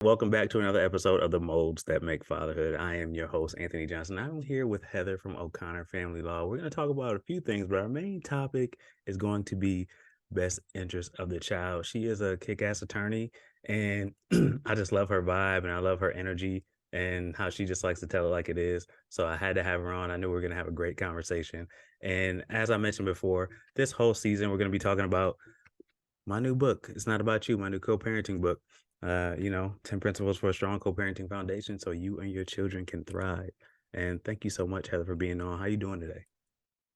Welcome back to another episode of the Molds That Make Fatherhood. I am your host, Anthony Johnson. I'm here with Heather from O'Connor Family Law. We're going to talk about a few things, but our main topic is going to be best interest of the child. She is a kick-ass attorney, and I just love her vibe and I love her energy and how she just likes to tell it like it is. So I had to have her on. I knew we were going to have a great conversation. And as I mentioned before, this whole season, we're going to be talking about my new book. It's not about you, my new co-parenting book. 10 principles for a strong co-parenting foundation so you and your children can thrive. And thank you so much, Heather, for being on. How you doing today?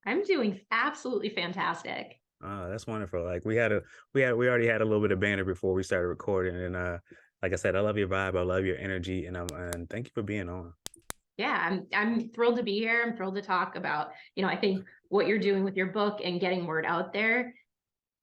I'm doing absolutely fantastic. That's wonderful. Like we already had a little bit of banter before we started recording. And like I said, I love your vibe, I love your energy, and thank you for being on. Yeah, I'm thrilled to be here. I'm thrilled to talk about, I think what you're doing with your book and getting word out there.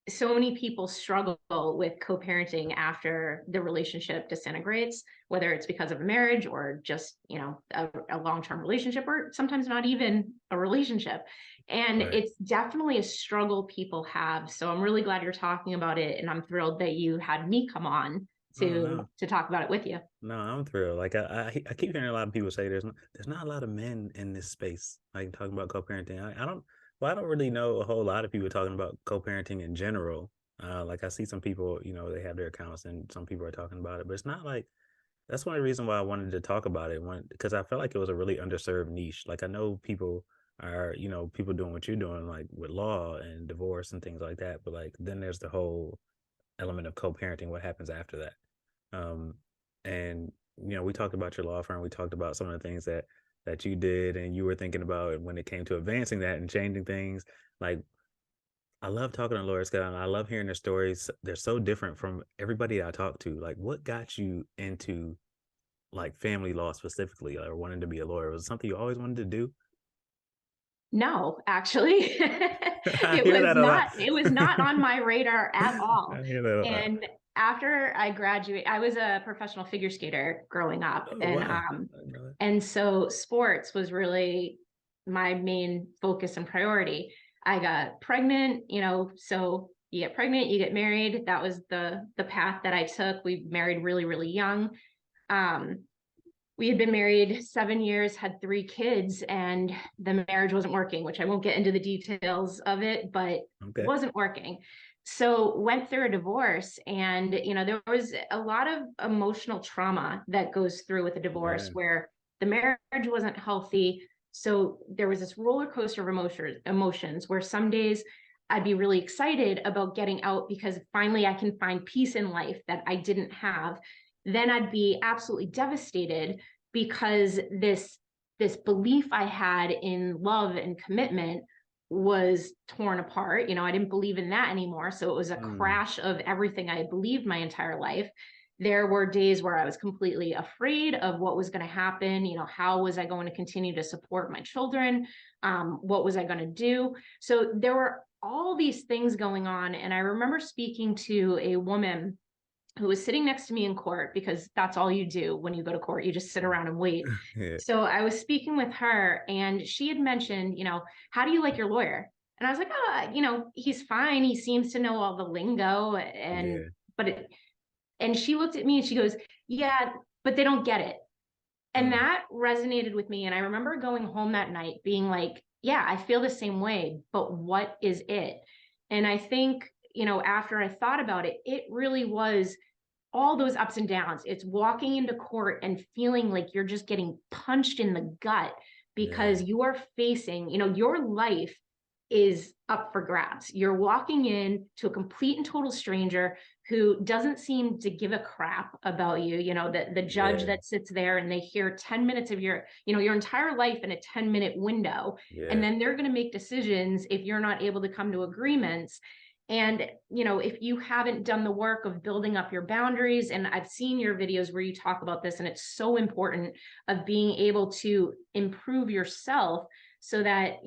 So many people struggle with co-parenting after the relationship disintegrates, whether it's because of a marriage or just, a long-term relationship or sometimes not even a relationship. And Right. it's definitely a struggle people have. So I'm really glad you're talking about it. And I'm thrilled that you had me come on Oh to no. to talk about it with you. No, I'm thrilled. Like I keep hearing a lot of people say there's not a lot of men in this space like talking about co-parenting. I don't really know a whole lot of people talking about co-parenting in general. Like I see some people, they have their accounts and some people are talking about it, but it's not like that's one of the reasons why I wanted to talk about it. Because I felt like it was a really underserved niche. Like I know people are, people doing what you're doing, like with law and divorce and things like that. But like then there's the whole element of co-parenting. What happens after that? Um, and we talked about your law firm. We talked about some of the things that you did and you were thinking about when it came to advancing that and changing things. Like I love talking to lawyers because I love hearing their stories. They're so different from everybody I talk to. Like, what got you into like family law specifically, or wanting to be a lawyer? Was it something you always wanted to do? No, actually, I hear that a lot. it was not on my radar at all. I hear that a lot. And after I graduated, I was a professional figure skater growing up, Oh and wow. I didn't know that. so sports was really my main focus and priority. I got pregnant, so you get pregnant, you get married. That was the path that I took. We married really, really young. Um, we had been married 7 years, had 3 kids, and the marriage wasn't working, which I won't get into the details of it, but it Okay. wasn't working. So went through a divorce, and there was a lot of emotional trauma that goes through with a divorce Yeah. where the marriage wasn't healthy. So there was this roller coaster of emotions where some days I'd be really excited about getting out because finally I can find peace in life that I didn't have. Then I'd be absolutely devastated because this belief I had in love and commitment was torn apart. I didn't believe in that anymore. So it was a Mm, crash of everything I believed my entire life. There were days where I was completely afraid of what was going to happen. How was I going to continue to support my children? What was I going to do? So there were all these things going on. And I remember speaking to a woman who was sitting next to me in court because that's all you do when you go to court. You just sit around and wait. yeah. So I was speaking with her and she had mentioned, how do you like your lawyer? And I was like, oh, he's fine. He seems to know all the lingo Yeah. but it, and she looked at me and she goes, yeah, but they don't get it. And Mm, that resonated with me. And I remember going home that night being like, yeah, I feel the same way, but what is it? And I think, after I thought about it, it really was all those ups and downs. It's walking into court and feeling like you're just getting punched in the gut because yeah. you are facing, your life is up for grabs. You're walking in to a complete and total stranger who doesn't seem to give a crap about you. The judge Yeah. that sits there and they hear 10 minutes of your entire life in a 10-minute window. And Yeah. then they're going to make decisions if you're not able to come to agreements. And, if you haven't done the work of building up your boundaries, and I've seen your videos where you talk about this, and it's so important of being able to improve yourself so that,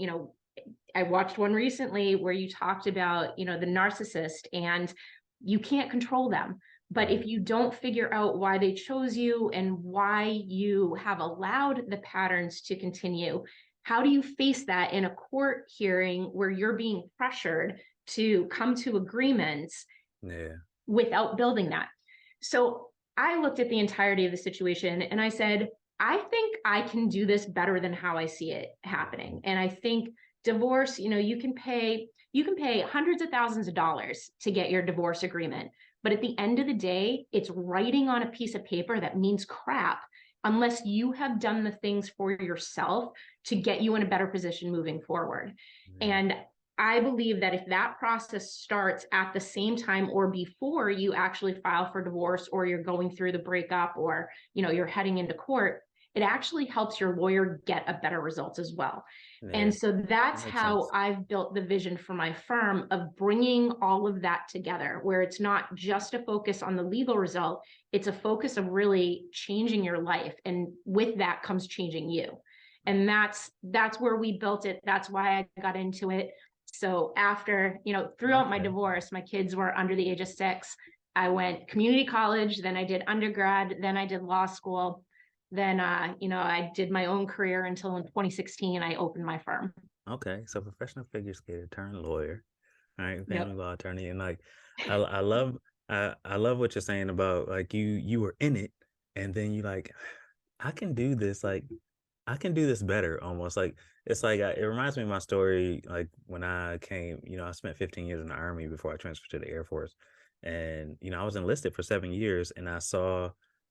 I watched one recently where you talked about, the narcissist and you can't control them. But Right. if you don't figure out why they chose you and why you have allowed the patterns to continue, how do you face that in a court hearing where you're being pressured to come to agreements Yeah. without building that? So I looked at the entirety of the situation and I said, I think I can do this better than how I see it happening. And I think divorce, you can pay hundreds of thousands of dollars to get your divorce agreement. But at the end of the day, it's writing on a piece of paper that means crap unless you have done the things for yourself to get you in a better position moving forward. Yeah. And I believe that if that process starts at the same time or before you actually file for divorce, or you're going through the breakup, or you're heading into court, it actually helps your lawyer get a better result as well. Yeah. And so That that's makes how sense. I've built the vision for my firm of bringing all of that together, where it's not just a focus on the legal result, it's a focus of really changing your life. And with that comes changing you. And that's where we built it. That's why I got into it. So after, throughout my Okay. divorce, my kids were under the age of 6. I went community college, then I did undergrad, then I did law school. Then, I did my own career until in 2016, I opened my firm. Okay. So professional figure skater turned lawyer, all right, family Yep. law attorney, and like, I love, I love what you're saying about like you were in it, and then you like, I can do this. Like, I can do this better. Almost like it's like it reminds me of my story. Like when I came, I spent 15 years in the army before I transferred to the Air Force, and I was enlisted for 7 years, and I saw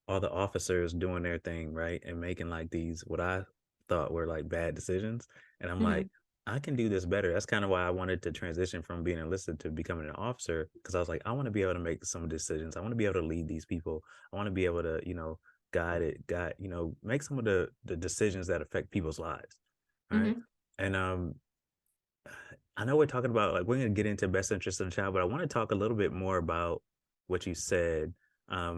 all the officers doing their thing right and making like these what I thought were like bad decisions, and I'm like, Mhm. I can do this better. That's kind of why I wanted to transition from being enlisted to becoming an officer, because I was like, I want to be able to make some decisions. I want to be able to lead these people. I want to be able to, guide, make some of the decisions that affect people's lives. Right. Mhm. And I know we're talking about like we're gonna get into best interest of the child, but I want to talk a little bit more about what you said.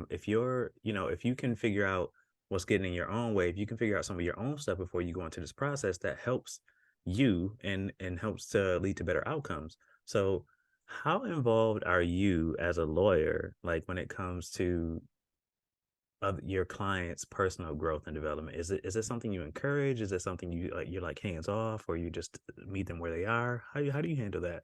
If you're, if you can figure out what's getting in your own way, if you can figure out some of your own stuff before you go into this process, that helps you and helps to lead to better outcomes. So how involved are you as a lawyer, like when it comes to of your client's personal growth and development? Is it something you encourage? Is it something you're like hands off, or you just meet them where they are? How do you handle that?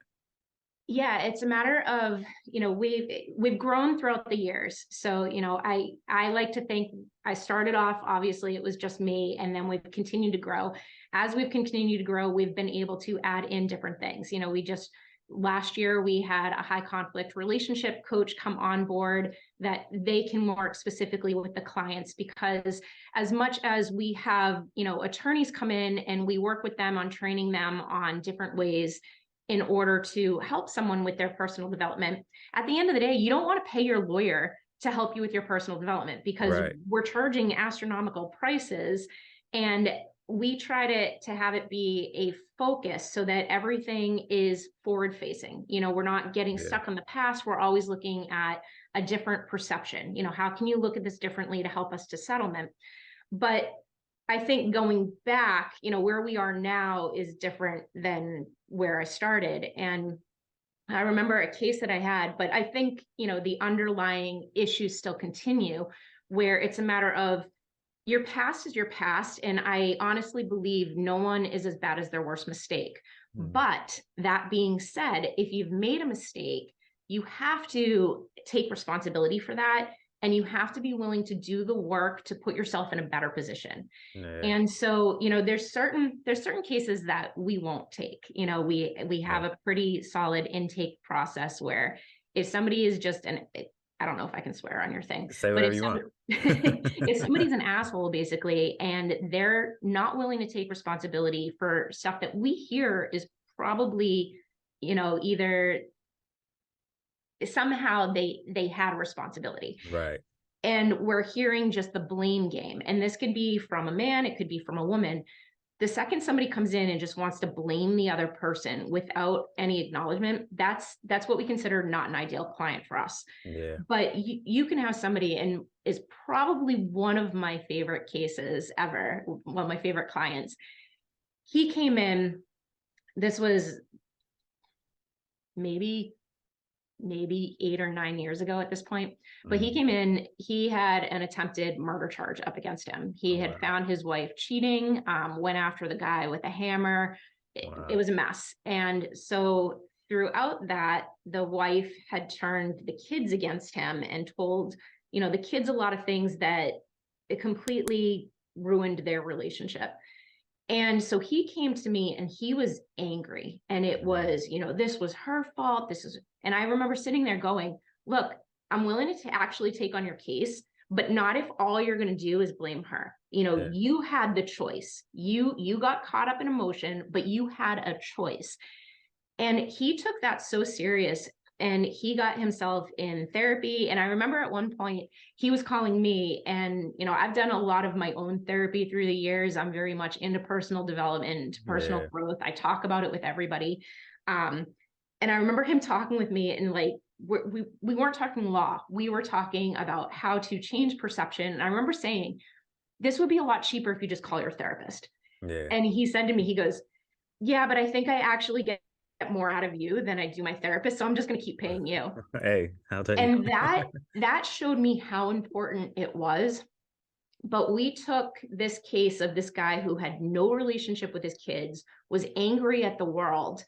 Yeah, it's a matter of, we've grown throughout the years. So, I like to think I started off, obviously it was just me, and then we've continued to grow. As we've continued to grow, we've been able to add in different things. We just last year we had a high conflict relationship coach come on board that they can work specifically with the clients, because as much as we have, attorneys come in and we work with them on training them on different ways in order to help someone with their personal development. At the end of the day, you don't want to pay your lawyer to help you with your personal development, because Right. we're charging astronomical prices. And we try to have it be a focus so that everything is forward facing. We're not getting Yeah. stuck in the past. We're always looking at a different perception. How can you look at this differently to help us to settlement? But I think going back, where we are now is different than where I started. And I remember a case that I had, but I think, the underlying issues still continue, where it's a matter of your past is your past. And I honestly believe no one is as bad as their worst mistake. Mm. But that being said, if you've made a mistake, you have to take responsibility for that. And you have to be willing to do the work to put yourself in a better position. Yeah. And so, there's certain cases that we won't take. We Yeah. have a pretty solid intake process where if somebody is just an I don't know if I can swear on your thing, Say but whatever you want. if somebody's an asshole basically and they're not willing to take responsibility for stuff that we hear is probably, either somehow they had responsibility, Right. and we're hearing just the blame game. And this could be from a man, it could be from a woman. The second somebody comes in and just wants to blame the other person without any acknowledgement, that's what we consider not an ideal client for us. Yeah. But you can have somebody, and is probably one of my favorite cases ever, one of my favorite clients. He came in, this was maybe 8 or 9 years ago at this point. But he Mhm. came in, he had an attempted murder charge up against him. He Oh, had wow. found his wife cheating, went after the guy with a hammer. It Wow. was a mess. And so throughout that, the wife had turned the kids against him and told the kids a lot of things that it completely ruined their relationship. And so he came to me and he was angry, and it Mm, was, this was her fault. And I remember sitting there going, look, I'm willing to actually take on your case, but not if all you're going to do is blame her. yeah, You had the choice. You got caught up in emotion, but you had a choice. And he took that so serious, and he got himself in therapy. And I remember at one point he was calling me, and I've done a lot of my own therapy through the years. I'm very much into personal development, personal yeah. growth. I talk about it with everybody. Um, and I remember him talking with me, and like we weren't talking law. We were talking about how to change perception. And I remember saying, this would be a lot cheaper if you just call your therapist. Yeah. And he said to me, he goes, yeah, but I think I actually get more out of you than I do my therapist, so I'm just going to keep paying you. Hey, I'll tell you. And that showed me how important it was. But we took this case of this guy who had no relationship with his kids, was angry at the world,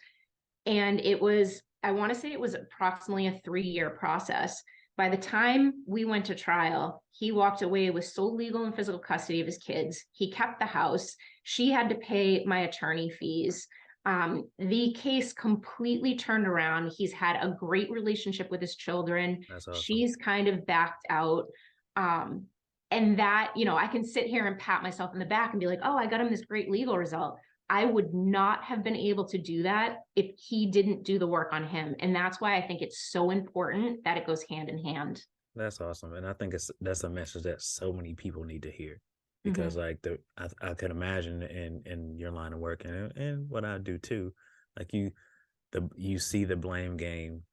and it was, I want to say it was approximately a 3-year process. By the time we went to trial, he walked away with sole legal and physical custody of his kids. He kept the house. She had to pay my attorney fees. The case completely turned around. He's had a great relationship with his children. That's awesome. She's kind of backed out. Um, and that, I can sit here and pat myself in the back and be like, oh, I got him this great legal result. I would not have been able to do that if he didn't do the work on him. And that's why I think it's so important that it goes hand in hand. That's awesome. And I think that's a message that so many people need to hear. Because Mhm. like I could imagine in your line of work and what I do too, like you see the blame game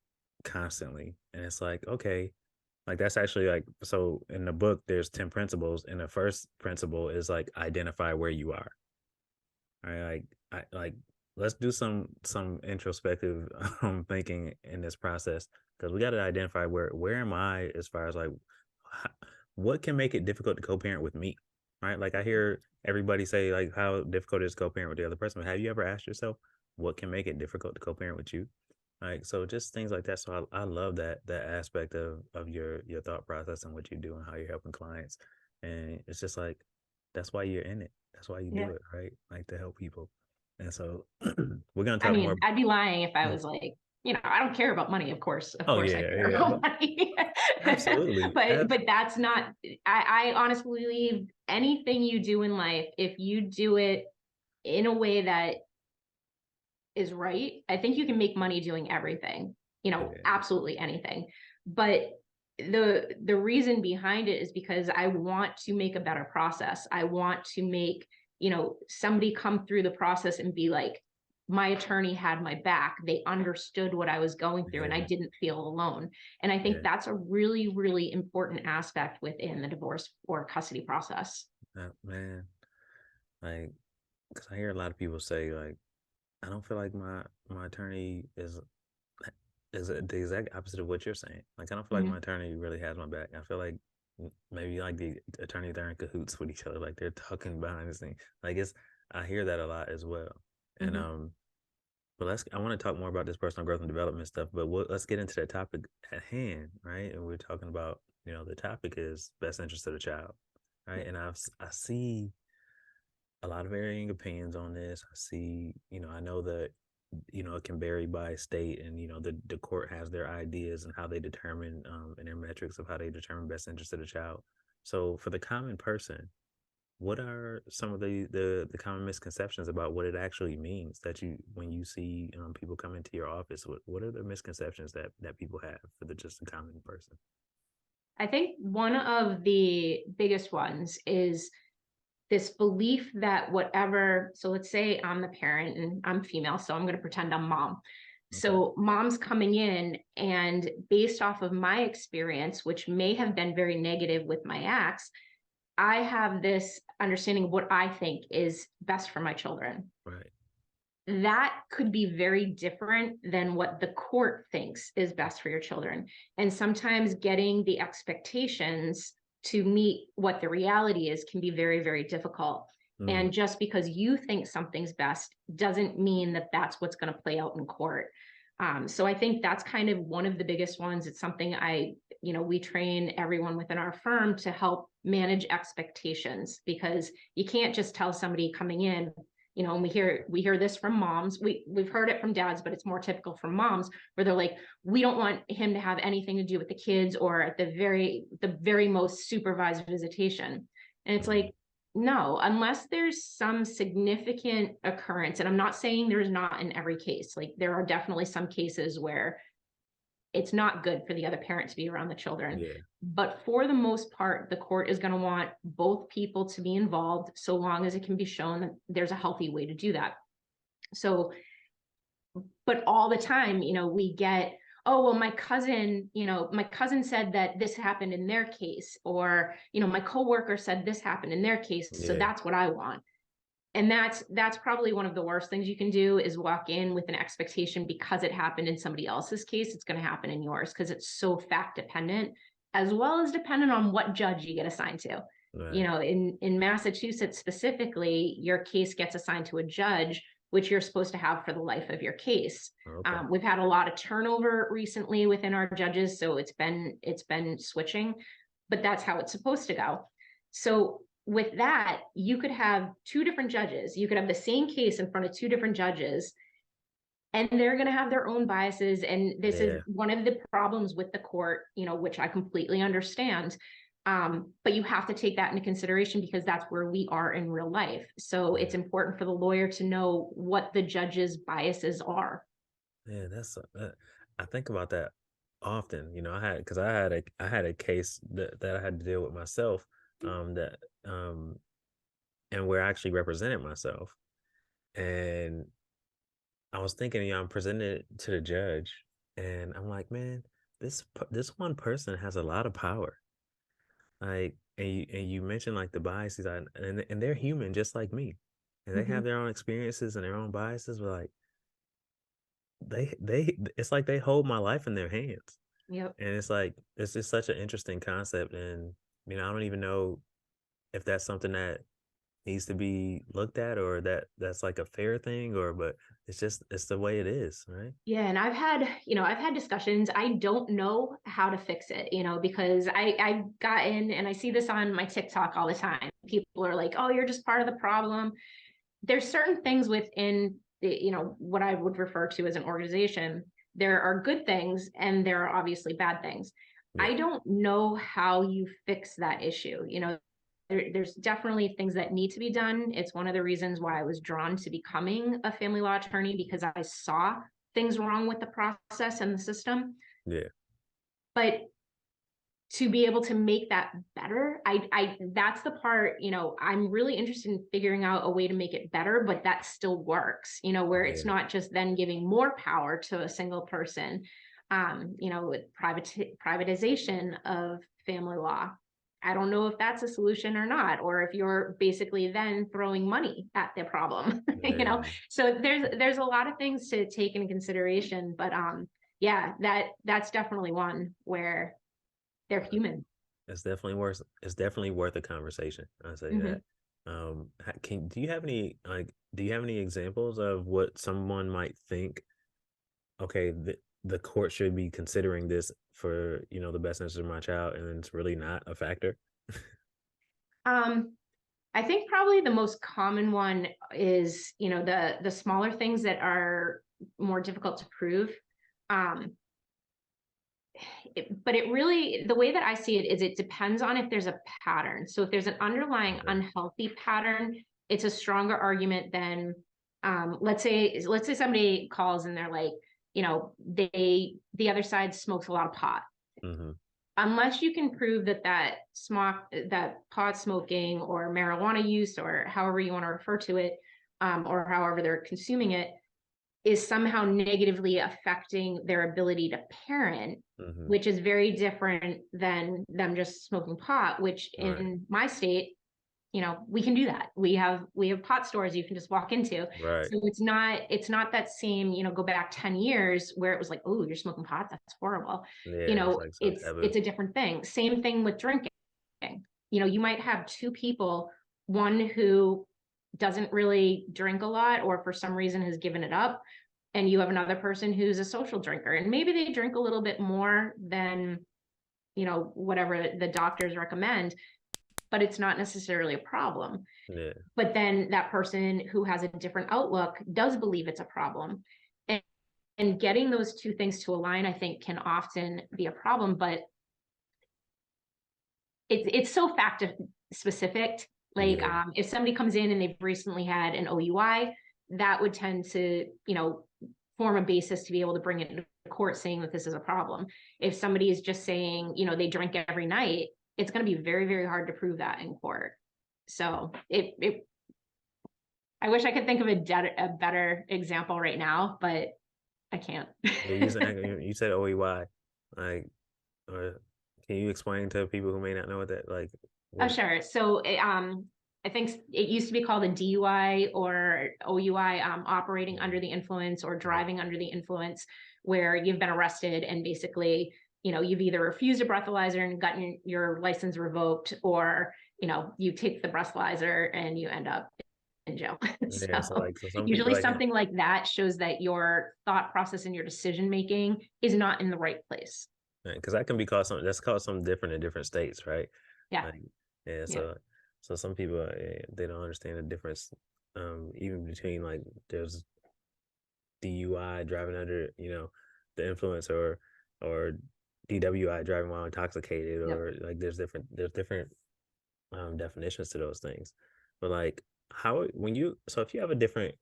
constantly. And it's like, okay, like that's actually like, so in the book there's 10 principles, and the first principle is like identify where you are. Right? Like let's do some introspective thinking in this process, because we got to identify where am I as far as like what can make it difficult to co-parent with me, right? Like I hear everybody say like how difficult it is to co-parent with the other person, but have you ever asked yourself what can make it difficult to co-parent with you? Like, so just things like that. So I love that aspect of your thought process and what you do and how you're helping clients. And it's just like that's why you're in it. That's why you do Yeah. it, right? Like to help people. And so we're gonna I talk more. mean, I'd be lying if I Yeah. was like, I don't care about money. Of course, Oh I yeah, care yeah. about money. Absolutely. But that's not, I honestly believe anything you do in life, if you do it in a way that is right, I think you can make money doing everything, Yeah, absolutely anything. But the reason behind it is because I want to make a better process. I want to make, somebody come through the process and be like, my attorney had my back. They understood what I was going through and I yeah, didn't feel alone. And I think yeah. that's a really, really important aspect within the divorce or custody process. Man, like, because I hear a lot of people say like, I don't feel like my attorney is the exact opposite of what you're saying. Like, I don't feel like my Mhm. attorney really has my back. I feel like maybe like the attorney they're in cahoots with each other, like they're talking behind the scene. Like it's I hear that a lot as well. And Mhm. but I want to talk more about this personal growth and development stuff. But let's get into that topic at hand, right? And we're talking about the topic is best interest of the child, right? And I see a lot of varying opinions on this. I see, I know that, it can vary by state, and, the court has their ideas and how they determine, and their metrics of how they determine best interest of the child. So for the common person, what are some of the common misconceptions about what it actually means that when you see people come into your office, what are the misconceptions that people have for the just a common person? I think one of the biggest ones is this belief that whatever, so let's say I'm the parent and I'm female, so I'm going to pretend I'm mom. Okay. So mom's coming in, and based off of my experience, which may have been very negative with my ex, I have this understanding of what I think is best for my children. Right. That could be very different than what the court thinks is best for your children. And sometimes getting the expectations to meet what the reality is can be very, very difficult. Mm, And just because you think something's best doesn't mean that that's what's going to play out in court. So I think that's kind of one of the biggest ones. It's something we train everyone within our firm to help manage expectations, because you can't just tell somebody coming in, and we hear this from moms. We've heard it from dads, but it's more typical from moms, where they're like, we don't want him to have anything to do with the kids, or at the very most supervised visitation. And it's Mhm. like, no, unless there's some significant occurrence, and I'm not saying there's not in every case, like there are definitely some cases where it's not good for the other parent to be around the children. Yeah. But for the most part, the court is going to want both people to be involved, so long as it can be shown that there's a healthy way to do that. So, but all the time, we get, oh, well, my cousin said that this happened in their case, or, my coworker said this happened in their case, so Yeah. that's what I want. And that's probably one of the worst things you can do, is walk in with an expectation because it happened in somebody else's case, it's going to happen in yours, because it's so fact dependent, as well as dependent on what judge you get assigned to. Right. In Massachusetts specifically, your case gets assigned to a judge, which you're supposed to have for the life of your case. Okay. We've had a lot of turnover recently within our judges, so it's been switching, but that's how it's supposed to go. So with that, you could have two different judges. You could have the same case in front of two different judges, and they're going to have their own biases. And this is Yeah. one of the problems with the court, which I completely understand. But you have to take that into consideration, because that's where we are in real life. So it's Yeah. important for the lawyer to know what the judge's biases are. Yeah. I think about that often. I had a case that I had to deal with myself. That and where I actually represented myself, and I was thinking, I'm presenting it to the judge, and I'm like, man, this one person has a lot of power. Like, and you mentioned like the biases, and they're human just like me, and they have Mhm. their own experiences and their own biases. But like, it's like they hold my life in their hands, Yep. and it's just such an interesting concept. And I don't even know if that's something that needs to be looked at, or that's like a fair thing, but it's the way it is, right? Yeah, and I've had discussions. I don't know how to fix it, because I've gotten, and I see this on my TikTok all the time. People are like, "Oh, you're just part of the problem." There's certain things within what I would refer to as an organization. There are good things, and there are obviously bad things. Yeah. I don't know how you fix that issue. There's definitely things that need to be done. It's one of the reasons why I was drawn to becoming a family law attorney, because I saw things wrong with the process and the system. Yeah. But to be able to make that better, I that's the part, I'm really interested in figuring out a way to make it better, but that still works, where it's Yeah. not just then giving more power to a single person. With privatization of family law, I don't know if that's a solution or not, or if you're basically then throwing money at the problem. Yeah. So there's a lot of things to take into consideration, but yeah, that's definitely one where they're human. It's definitely worth a conversation. I say Mhm. that. Can do you have any examples of what someone might think? Okay, the court should be considering this for the best interest of my child, and it's really not a factor. Um, I think probably the most common one is, the smaller things that are more difficult to prove. Um, but it really, the way that I see it is, it depends on if there's a pattern. So if there's an underlying Okay. unhealthy pattern, it's a stronger argument than, let's say somebody calls and they're like, the other side smokes a lot of pot. Hmm. Unless you can prove that pot smoking or marijuana use, or however you want to refer to it, or however they're consuming it, is somehow negatively affecting their ability to parent, Hmm. which is very different than them just smoking pot, which Right. in my state, we can do that. We have pot stores you can just walk into. Right. So it's not that same, go back 10 years where it was like, oh, you're smoking pot, that's horrible. Yeah. It's like so It's taboo. a different thing. Same thing with drinking. You might have two people, one who doesn't really drink a lot, or for some reason has given it up, and you have another person who's a social drinker, and maybe they drink a little bit more than, whatever the doctors recommend, but it's not necessarily a problem. Yeah. But then that person who has a different outlook does believe it's a problem. And getting those two things to align, I think, can often be a problem, but it's so fact specific. Like, Yeah. if somebody comes in and they've recently had an OUI, that would tend to, form a basis to be able to bring it into court saying that this is a problem. If somebody is just saying, they drink every night, it's going to be very, very hard to prove that in court. So I wish I could think of a better example right now, but I can't. Yeah, you said OEY, like, or can you explain to people who may not know what that like? Oh, What? sure. So I think it used to be called a DUI or OUI, operating under the influence or driving under the influence, where you've been arrested and basically, you've either refused a breathalyzer and gotten your license revoked, or, you take the breathalyzer and you end up in jail. Yeah, so So like, so some people usually like, something like that shows that your thought process and your decision making is not in the right place. because that can be called something that's called something different in different states, right? Yeah. Like, yeah, Yeah. so some people they don't understand the difference, even between like there's DUI, driving under, the influence, or DWI, driving while intoxicated, Yep. or like there's different definitions to those things. But like, how when you so if you have a different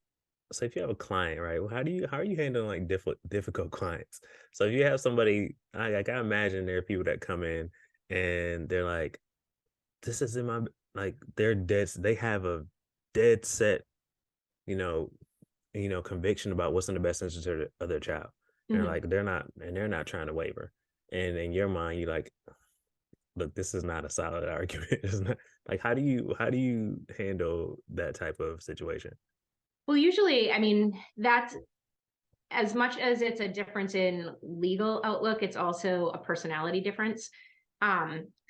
so if you have a client, right? Well, how are you handling like difficult clients? So if you have somebody, I imagine there are people that come in and they're like, this is in my, like, they have a dead set, you know, conviction about what's in the best interest of their child. And Mhm. like they're not trying to waver. And in your mind, you're like, look, this is not a solid argument. It's not like, how do you handle that type of situation? Well, usually, I mean, that's as much as it's a difference in legal outlook, it's also a personality difference.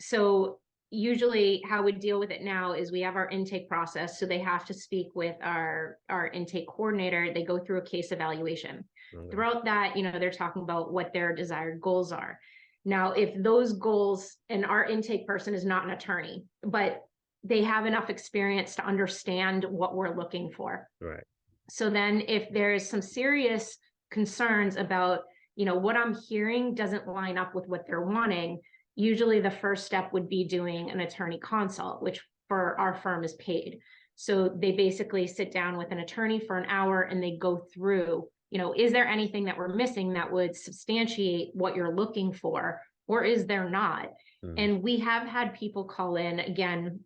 So usually how we deal with it now is we have our intake process. So they have to speak with our intake coordinator. They go through a case evaluation. Okay. Throughout that, they're talking about what their desired goals are. Now, if those goals, and our intake person is not an attorney, but they have enough experience to understand what we're looking for. Right. So then if there's some serious concerns about, what I'm hearing doesn't line up with what they're wanting, usually the first step would be doing an attorney consult, which for our firm is paid. So they basically sit down with an attorney for an hour and they go through, is there anything that we're missing that would substantiate what you're looking for, or is there not? Mm. And we have had people call in, again,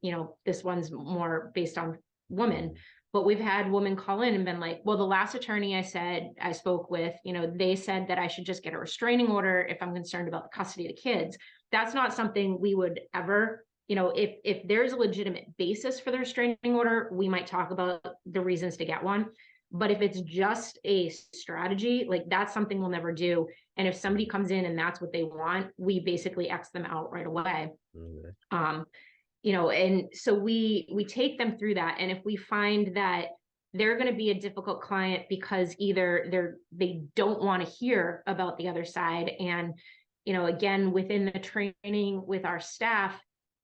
this one's more based on women, but we've had women call in and been like, well, the last attorney I spoke with, they said that I should just get a restraining order if I'm concerned about the custody of the kids. That's not something we would ever, if there's a legitimate basis for the restraining order, we might talk about the reasons to get one. But if it's just a strategy, like, that's something we'll never do. And if somebody comes in and that's what they want, we basically X them out right away. Okay. And so we take them through that. And if we find that they're going to be a difficult client because either they don't want to hear about the other side, and again, within the training with our staff,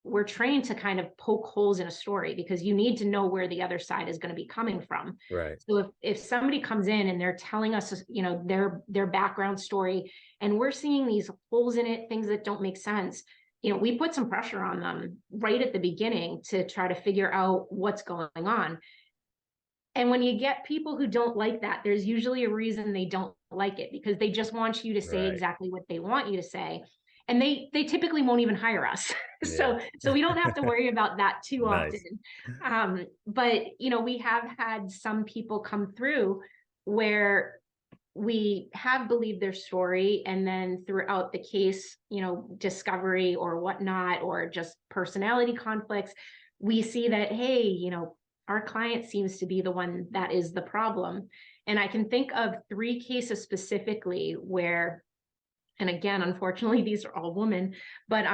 we're trained to kind of poke holes in a story, because you need to know where the other side is going to be coming from. Right. So if somebody comes in and they're telling us, their background story, and we're seeing these holes in it, things that don't make sense, we put some pressure on them right at the beginning to try to figure out what's going on. And when you get people who don't like that, there's usually a reason they don't like it, because they just want you to say Right. exactly what they want you to say. And they typically won't even hire us. Yeah. So we don't have to worry about that too often. Nice. But we have had some people come through where we have believed their story, and then throughout the case, discovery or whatnot, or just personality conflicts, we see that, hey, our client seems to be the one that is the problem. And I can think of 3 cases specifically where, and again, unfortunately, these are all women, but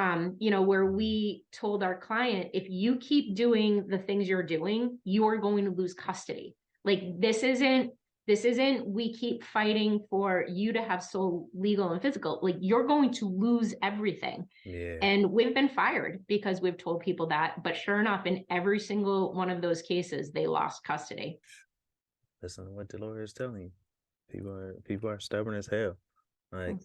where we told our client, if you keep doing the things you're doing, you are going to lose custody. Like, this isn't This isn't, we keep fighting for you to have sole legal and physical. Like, you're going to lose everything. Yeah. And we've been fired because we've told people that. But sure enough, in every single one of those cases, they lost custody. Listen to what the lawyer is telling you. People are stubborn as hell. Like,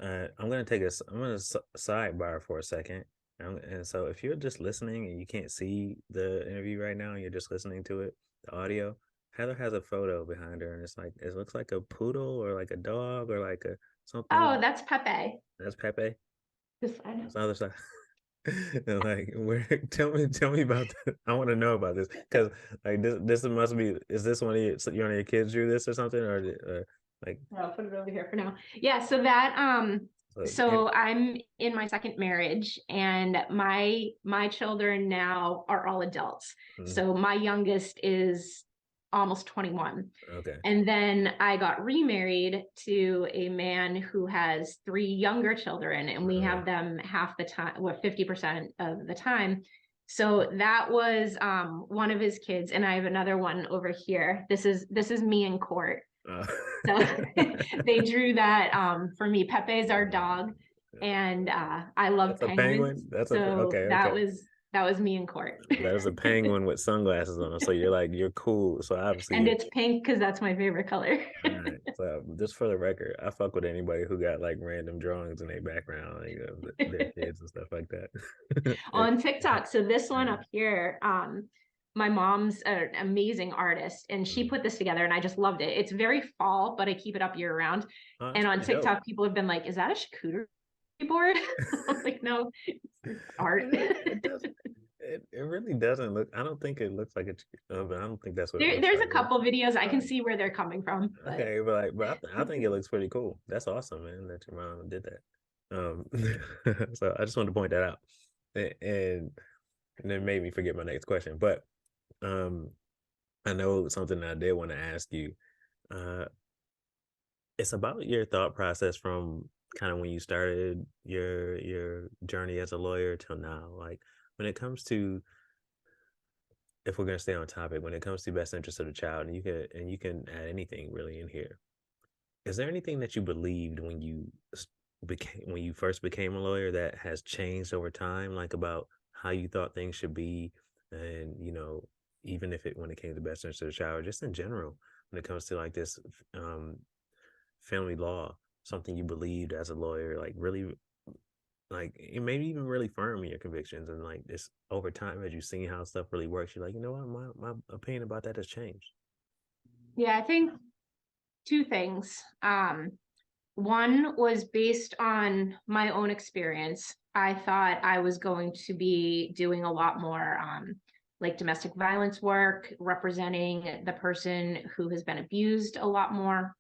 I'm gonna take I'm gonna sidebar for a second. And so, if you're just listening and you can't see the interview right now, and you're just listening to it, the audio, Heather has a photo behind her, and it's like it looks like a poodle or like a dog or like a something. Oh, that's Pepe. That's Pepe. This I know. That's the other side. And like, where? Tell me about that. I want to know about this because like this must be. Is this one of one of your kids drew this or something or like? I'll put it over here for now. Yeah, so that so I'm in my second marriage, and my children now are all adults. So my youngest is almost 21. Okay. And then I got remarried to a man who has 3 younger children, and we have them half the time, 50% of the time. So that was one of his kids, and I have another one over here. This is me in court. So they drew that for me. Pepe is our dog, and I love penguins. That's so okay. that was me in court. That was a penguin with sunglasses on. So you're cool. So obviously, and it's pink because that's my favorite color. All right. So just for the record, I fuck with anybody who got like random drawings in their background, like their kids and stuff like that. On TikTok. So this one up here, my mom's an amazing artist, and she put this together, and I just loved it. It's very fall, but I keep it up year round. And on TikTok, dope. People have been like, "Is that a charcuterie board?" I'm like, "No, it's art." It really doesn't look. I don't think it looks like it, but I don't think that's what. There's a couple videos I can see where they're coming from. But. Okay, but I think it looks pretty cool. That's awesome, man, that your mom did that. So I just wanted to point that out, and it made me forget my next question. But I know something that I did want to ask you. It's about your thought process from kind of when you started your journey as a lawyer till now. Like when it comes to, if we're gonna stay on topic, when it comes to best interest of the child, and you can add anything really in here. Is there anything that you believed when you first became a lawyer that has changed over time, like about how you thought things should be, and even if when it came to best interest of the child, just in general, when it comes to like this family law, something you believed as a lawyer, like really, like it maybe even really firm in your convictions, and like this over time as you've seen how stuff really works, you're like, you know what, my opinion about that has changed. Yeah, I think 2 things. One was based on my own experience. I thought I was going to be doing a lot more like domestic violence work, representing the person who has been abused a lot more.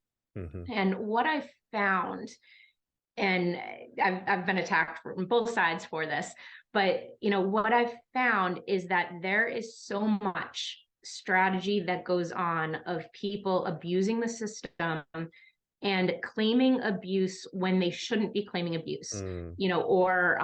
And what I found, and I've been attacked from both sides for this, but what I've found is that there is so much strategy that goes on of people abusing the system and claiming abuse when they shouldn't be claiming abuse, or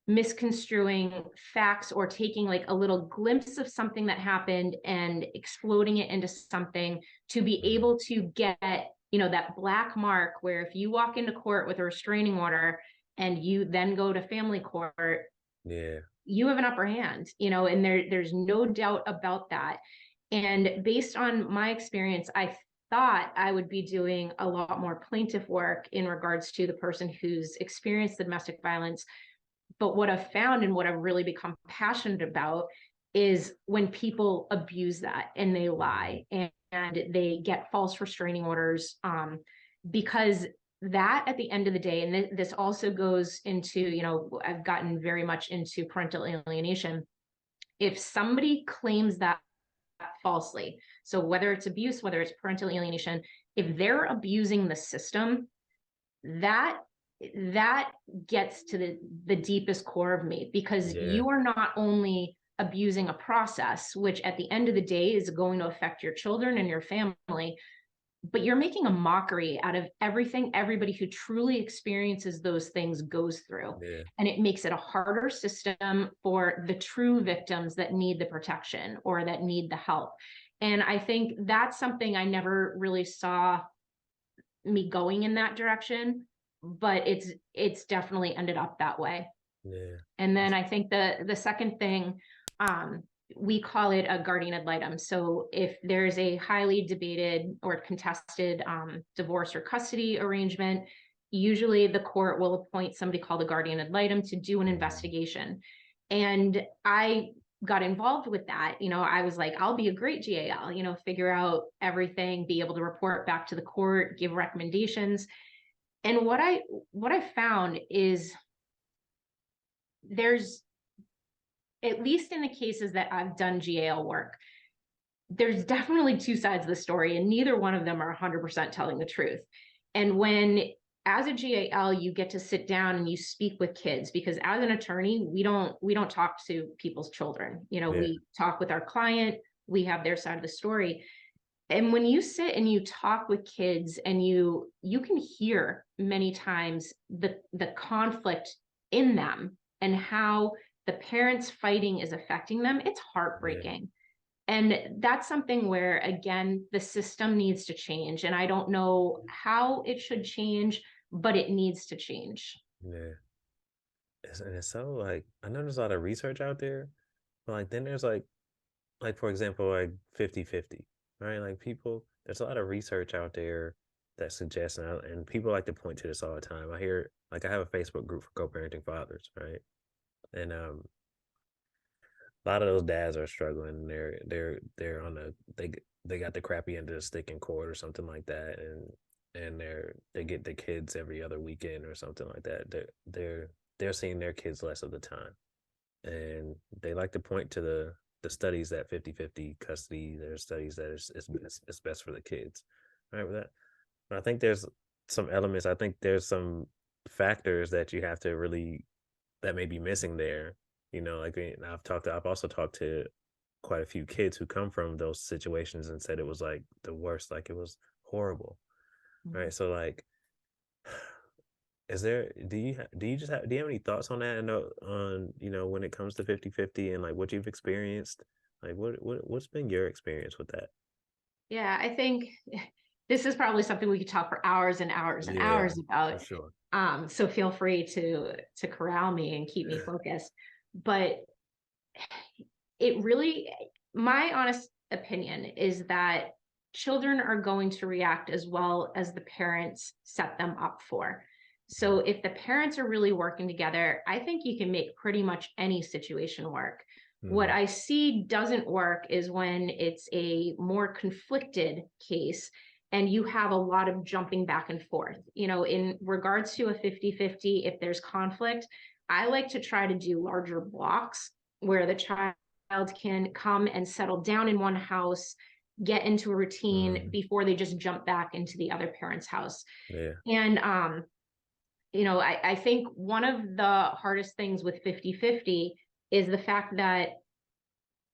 misconstruing facts, or taking like a little glimpse of something that happened and exploding it into something to be able to get, that black mark where if you walk into court with a restraining order and you then go to family court, you have an upper hand, and there's no doubt about that. And based on my experience, I thought I would be doing a lot more plaintiff work in regards to the person who's experienced the domestic violence. But what I've found and what I've really become passionate about is when people abuse that and they lie and they get false restraining orders, because that at the end of the day, and this also goes into, I've gotten very much into parental alienation. If somebody claims that falsely, so whether it's abuse, whether it's parental alienation, if they're abusing the system, that gets to the deepest core of me, because you are not only abusing a process, which at the end of the day is going to affect your children and your family, but you're making a mockery out of everything everybody who truly experiences those things goes through. And it makes it a harder system for the true victims that need the protection or that need the help. And I think that's something I never really saw me going in that direction, but it's definitely ended up that way. Yeah. And then I think the second thing, um, we call it a guardian ad litem. So if there's a highly debated or contested divorce or custody arrangement, usually the court will appoint somebody called a guardian ad litem to do an Mm, investigation. And I got involved with that. I was like, I'll be a great GAL, figure out everything, be able to report back to the court, give recommendations. And what I found is there's, at least in the cases that I've done GAL work, there's definitely two sides of the story, and neither one of them are 100% telling the truth. And when, as a GAL, you get to sit down and you speak with kids, because as an attorney, we don't talk to people's children. yeah. We talk with our client, we have their side of the story. And when you sit and you talk with kids, and you can hear many times the conflict in them and how the parents fighting is affecting them, it's Yeah. heartbreaking. And that's something where, again, the system needs to change. And I don't know how it should change, but it needs to change. Yeah. And it's so like I know there's a lot of research out there, but like then there's like for example, like 50-50, right? Like people, there's a lot of research out there that suggests, and people like to point to this all the time. I hear, like, I have a Facebook group for co-parenting fathers, right? And a lot of those dads are struggling. They're on they got the crappy end of the stick in court or something like that, and they get the kids every other weekend or something like that. They're seeing their kids less of the time, and they like to point to the studies that 50-50 custody. There's studies that it's best for the kids, right? With that, but I think there's some elements. I think there's some factors that you have to really that may be missing there. Like I've also talked to quite a few kids who come from those situations and said it was like the worst, like it was horrible, right? So like, is there do you just have do you have any thoughts on that? I know on when it comes to 50-50 and like what you've experienced, like what's been your experience with that? Yeah, I think this is probably something we could talk for hours and hours and Yeah, hours for about. sure. So feel free to corral me and keep me focused. But it really, my honest opinion is that children are going to react as well as the parents set them up for. So if the parents are really working together, I think you can make pretty much any situation work. What Mm-hmm. I see doesn't work is when it's a more conflicted case and you have a lot of jumping back and forth. In regards to a 50-50, if there's conflict, I like to try to do larger blocks where the child can come and settle down in one house, get into a routine Mm-hmm. before they just jump back into the other parent's house. Yeah. And I think one of the hardest things with 50-50 is the fact that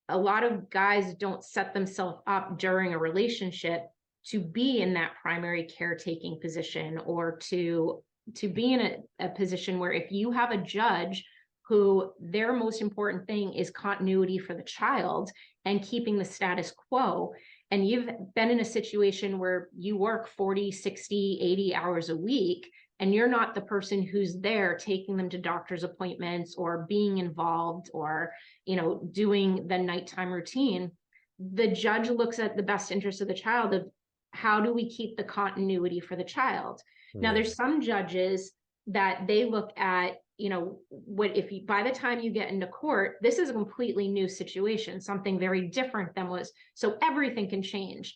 a lot of guys don't set themselves up during a relationship to be in that primary caretaking position, or to be in a position where if you have a judge who their most important thing is continuity for the child and keeping the status quo, and you've been in a situation where you work 40, 60, 80 hours a week, and you're not the person who's there taking them to doctor's appointments or being involved or doing the nighttime routine, the judge looks at the best interest of the child of how do we keep the continuity for the child. Now Yeah. there's some judges that they look at, what if you, by the time you get into court, this is a completely new situation, something very different than was, so everything can change.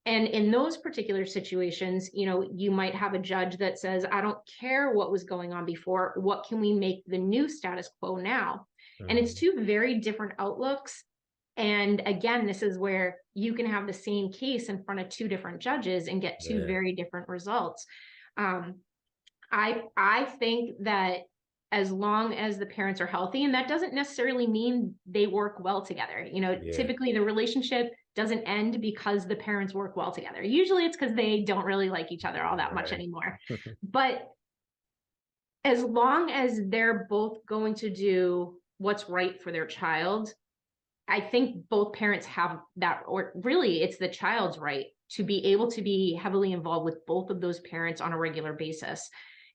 And in those particular situations, you might have a judge that says, I don't care what was going on before, what can we make the new status quo now? And it's Mm-hmm. two very different outlooks. And again, this is where you can have the same case in front of two different judges and get two Yeah. very different results. Um, I think that as long as the parents are healthy, and that doesn't necessarily mean they work well together. Yeah. Typically the relationship doesn't end because the parents work well together. Usually it's because they don't really like each other all that much Right. anymore. But as long as they're both going to do what's right for their child, I think both parents have that, or really it's the child's right to be able to be heavily involved with both of those parents on a regular basis.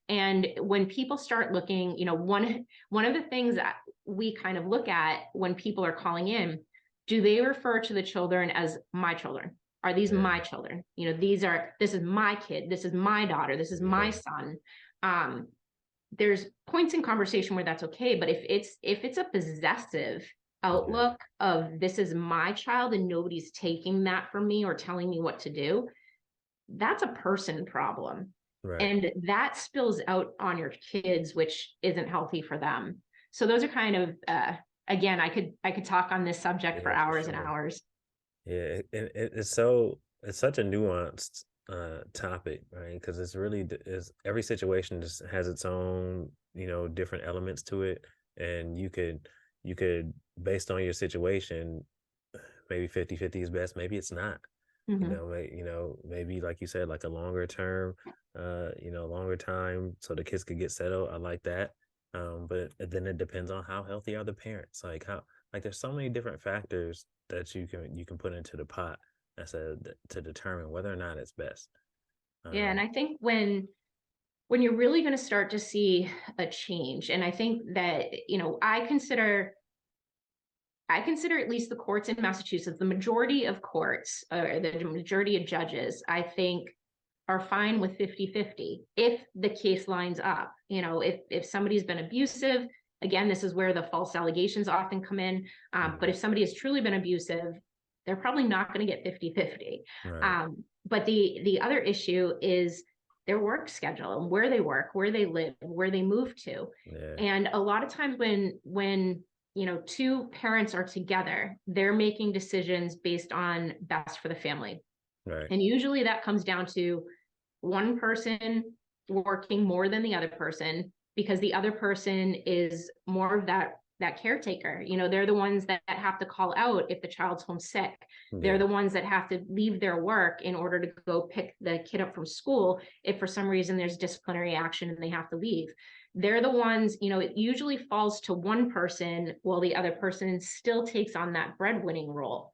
And when people start looking, one of the things that we kind of look at when people are calling in, do they refer to the children as my children? Are these Yeah, my children? This is my kid, this is my daughter, this is my yeah, son. Um, there's points in conversation where that's okay, but if it's a possessive yeah, outlook of this is my child and nobody's taking that from me or telling me what to do, that's a person problem. right. And that spills out on your kids, which isn't healthy for them. So those are kind of again, I could talk on this subject for Yeah, for hours and sure. hours. Yeah, it's such a nuanced topic, right? Because it's really is every situation just has its own, different elements to it, and you could based on your situation, maybe 50-50 is best, maybe it's not. Mhm. Maybe like you said, like a longer term, longer time so the kids could get settled. I like that. But then it depends on how healthy are the parents. Like there's so many different factors that you can put into the pot to determine whether or not it's best. Yeah, and Um, I think when you're really going to start to see a change, and I think that I consider at least the courts in Massachusetts, the majority of courts, or the majority of judges, I think are fine with 50-50 if the case lines up. If somebody's been abusive, again, this is where the false allegations often come in. But mhm, if somebody has truly been abusive, they're probably not going to get 50-50. right. But the other issue is their work schedule and where they work, where they live, where they move to. Yeah. And a lot of times when two parents are together, they're making decisions based on best for the family. Right. And usually that comes down to one person working more than the other person because the other person is more of that caretaker. They're the ones that have to call out if the child's homesick. They're Yeah. the ones that have to leave their work in order to go pick the kid up from school if for some reason there's disciplinary action and they have to leave. They're the ones, it usually falls to one person while the other person still takes on that breadwinning role.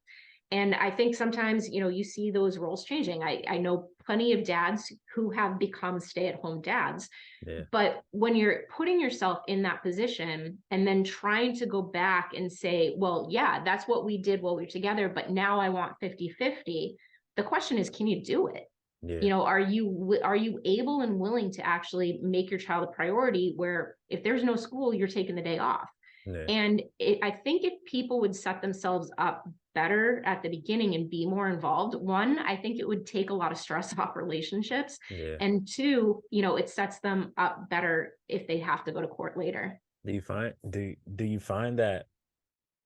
And I think sometimes, you see those roles changing. I know plenty of dads who have become stay-at-home dads. Yeah. But when you're putting yourself in that position and then trying to go back and say, well, yeah, that's what we did while we were together, but now I want 50-50. The question is, can you do it? Yeah. Are you able and willing to actually make your child a priority where if there's no school, you're taking the day off? Yeah. And I think if people would set themselves up better at the beginning and be more involved, one, I think it would take a lot of stress off relationships. Yeah. And two, it sets them up better if they have to go to court later. Do you find that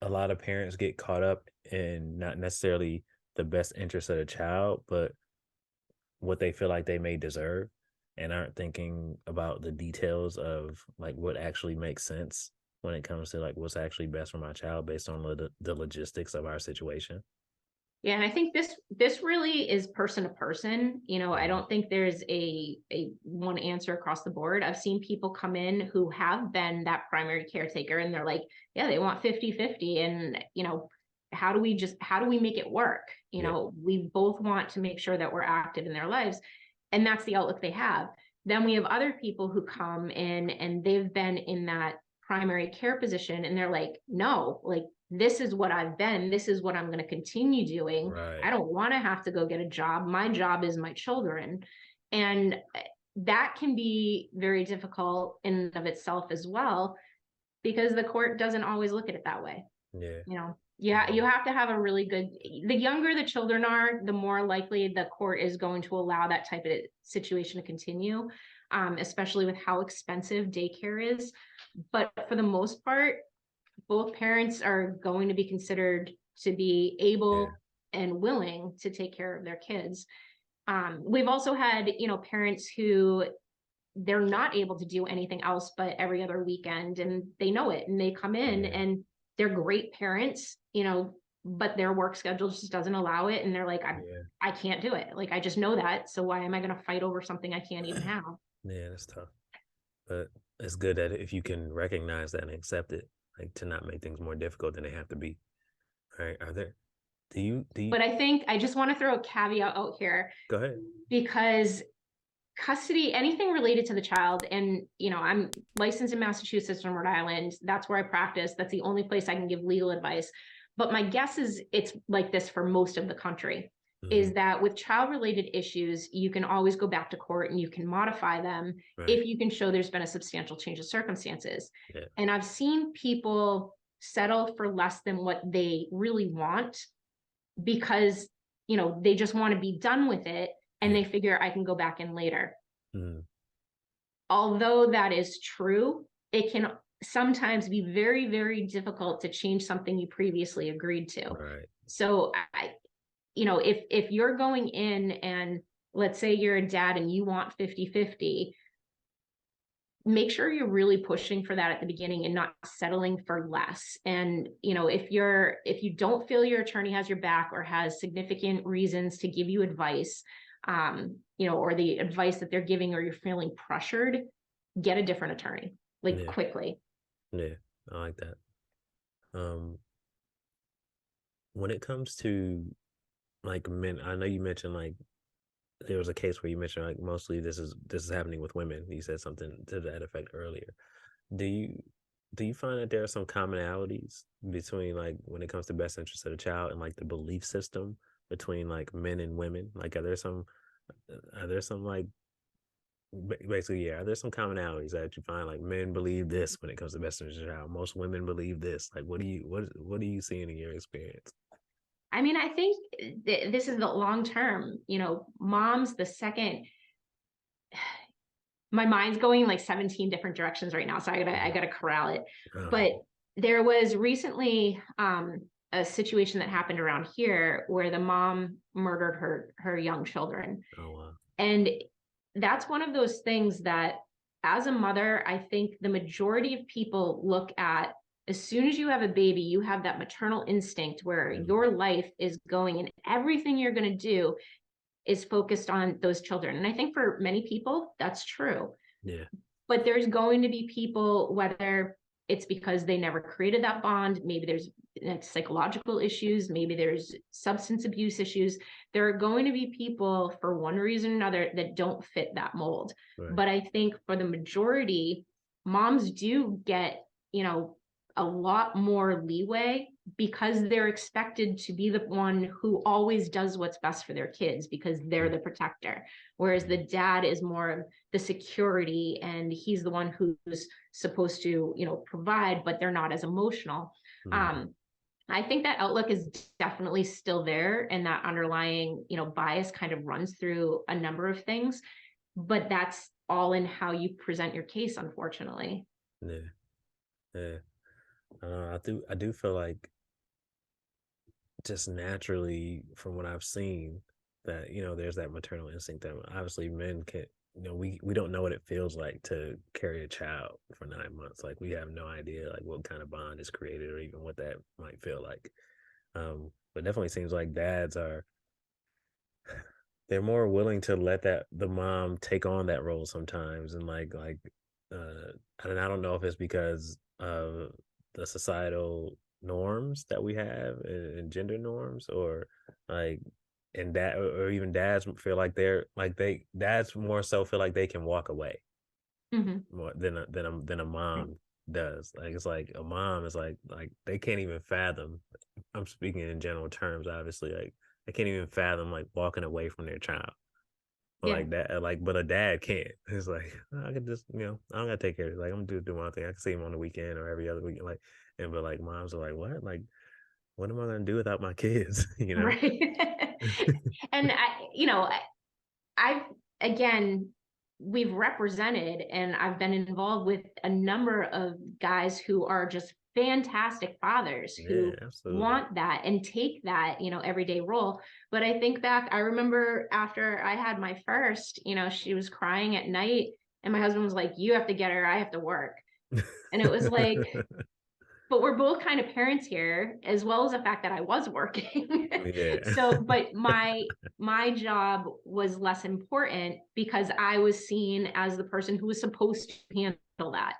a lot of parents get caught up in not necessarily the best interest of the child, but what they feel like they may deserve and aren't thinking about the details of like what actually makes sense when it comes to like what's actually best for my child based on the logistics of our situation. Yeah, and I think this really is person to person. I Mhm. don't think there's a one answer across the board. I've seen people come in who have been that primary caretaker and they're like, yeah, they want 50-50. And, how do we make it work? Yeah. We both want to make sure that we're active in their lives. And that's the outlook they have. Then we have other people who come in and they've been in that primary care position and they're like, no, like this is what I've been. This is what I'm going to continue doing. Right. I don't want to have to go get a job. My job is my children. And that can be very difficult in and of itself as well, because the court doesn't always look at it that way. Yeah. Yeah, Yeah. you have to have a really good, the younger the children are, the more likely the court is going to allow that type of situation to continue, especially with how expensive daycare is. But for the most part, both parents are going to be considered to be Yeah. able and willing to take care of their kids. We've also had, parents who they're not able to do anything else but every other weekend, and they know it, and they come in Yeah. and they're great parents, but their work schedule just doesn't allow it, and they're like, Yeah. I can't do it. Like I just know that, so why am I going to fight over something I can't even have? Yeah, that's tough. But it's good that if you can recognize that and accept it, like to not make things more difficult than they have to be. Right. Are there, do you, But I think I just want to throw a caveat out here go ahead. because custody, anything related to the child, and I'm licensed in Massachusetts and Rhode Island. That's where I practice. That's the only place I can give legal advice. But my guess is it's like this for most of the country, Hmm. is that with child related issues, you can always go back to court and you can modify them Right. if you can show there's been a substantial change of circumstances. Yeah. And I've seen people settle for less than what they really want because they just want to be done with it, and Yeah. they figure I can go back in later. Mm. Although that is true, it can sometimes be very, very difficult to change something you previously agreed to. Right. So if you're going in and let's say you're a dad and you want 50-50, make sure you're really pushing for that at the beginning and not settling for less. And if you don't feel your attorney has your back or has significant reasons to give you advice, or the advice that they're giving, or you're feeling pressured, get a different attorney, like Yeah. quickly. Yeah. I like that. Um, when it comes to like men, I know you mentioned like there was a case where you mentioned like mostly this is happening with women. You said something to that effect earlier. Do you do you find that there are some commonalities between like when it comes to best interest of the child and like the belief system between like men and women? Like are there some like basically, yeah, are there some commonalities that you find like men believe this when it comes to best interest of the child? Most women believe this. Like what are you seeing in your experience? I mean, I think this is the long term, moms, the second, my mind's going like 17 different directions right now, so I gotta corral it. Uh, But there was recently a situation that happened around here where the mom murdered her young children. oh wow. And that's one of those things that, as a mother, I think the majority of people look at, as soon as you have a baby, you have that maternal instinct where Mhm. your life is going and everything you're going to do is focused on those children. And I think for many people, that's true. Yeah. But there's going to be people, whether it's because they never created that bond, maybe there's psychological issues, maybe there's substance abuse issues. There are going to be people for one reason or another that don't fit that mold. Right. But I think for the majority, moms do get, a lot more leeway because they're expected to be the one who always does what's best for their kids because they're Mm, the protector. Whereas the mm, dad is more of the security and he's the one who's supposed to, provide, but they're not as emotional. mm. um I think that outlook is definitely still there, and that underlying, bias kind of runs through a number of things, but that's all in how you present your case, unfortunately. Yeah. Yeah. I do feel like just naturally from what I've seen that there's that maternal instinct that obviously men can we don't know what it feels like to carry a child for 9 months. Like we have no idea like what kind of bond is created or even what that might feel like. But definitely seems like dads are they're more willing to let that the mom take on that role sometimes and uh and I don't know if it's because of the societal norms that we have and gender norms or like and that or even dads feel like dads more so feel like they can walk away Hmm. more than a mom does. Like it's like a mom is like they can't even fathom. I'm speaking in general terms, obviously. Like they can't even fathom like walking away from their child. But Yeah. like that, but a dad can't. It's like I can just, I don't gotta take care of it. Like I'm gonna do my thing. I can see him on the weekend or every other weekend. But like moms are like, what? Like, what am I gonna do without my kids? Right. And I've, again, we've represented and I've been involved with a number of guys who are just fantastic fathers Yeah, who absolutely. want that and take that, everyday role. But I think back, I remember after I had my first, she was crying at night and my husband was like, "You have to get her, I have to work." And it was like, but we're both kind of parents here, as well as the fact that I was working. Yeah. So, but my job was less important because I was seen as the person who was supposed to handle that.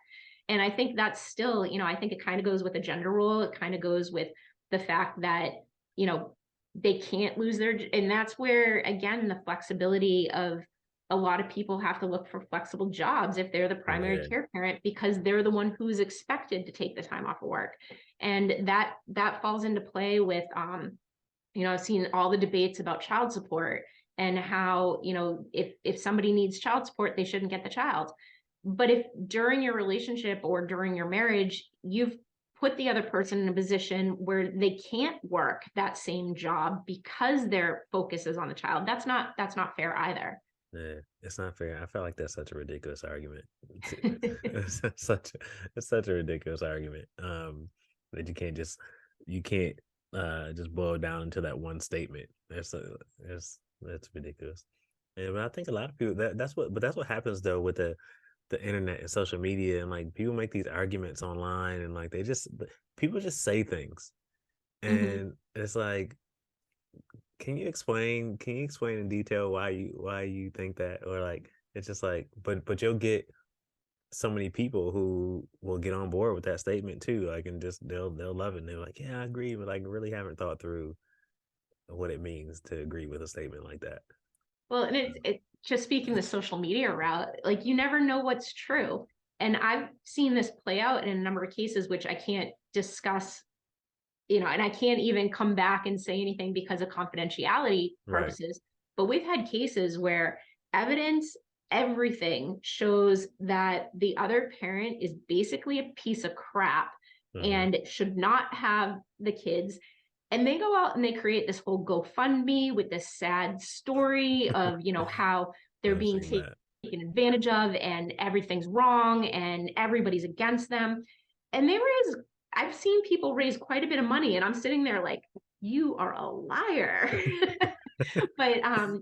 And I think that's still, I think it kind of goes with the gender role. It kind of goes with the fact that, you know, they can't lose their, and that's where, again, the flexibility of a lot of people have to look for flexible jobs if they're the primary Yeah. care parent, because they're the one who's expected to take the time off of work. And that falls into play with, you know, I've seen all the debates about child support and how, you know, if somebody needs child support, they shouldn't get the child. But if during your relationship or during your marriage, you've put the other person in a position where they can't work that same job because their focus is on the child, that's not fair either. Yeah, it's not fair. I feel like that's such a ridiculous argument. It's such it's such a ridiculous argument. That you can't just boil down to that one statement. That's ridiculous. Yeah, but I think a lot of people that's what happens though with the internet and social media, and like people make these arguments online, and like people just say things, Mhm. and it's like, can you explain in detail why you think that? Or like it's just like, but you'll get so many people who will get on board with that statement too, like, and just they'll love it, and they're like, yeah, I agree, but like really haven't thought through what it means to agree with a statement like that. Well, and it just speaking the social media route, like you never know what's true. And I've seen this play out in a number of cases, which I can't discuss, you know, and I can't even come back and say anything because of confidentiality Right. purposes. But we've had cases where evidence, everything shows that the other parent is basically a piece of crap Hmm. and should not have the kids. And they go out and they create this whole GoFundMe with this sad story of, you know, how they're I've being seen that. taken advantage of and everything's wrong and everybody's against them. And they raise, I've seen people raise quite a bit of money, and I'm sitting there like, you are a liar. But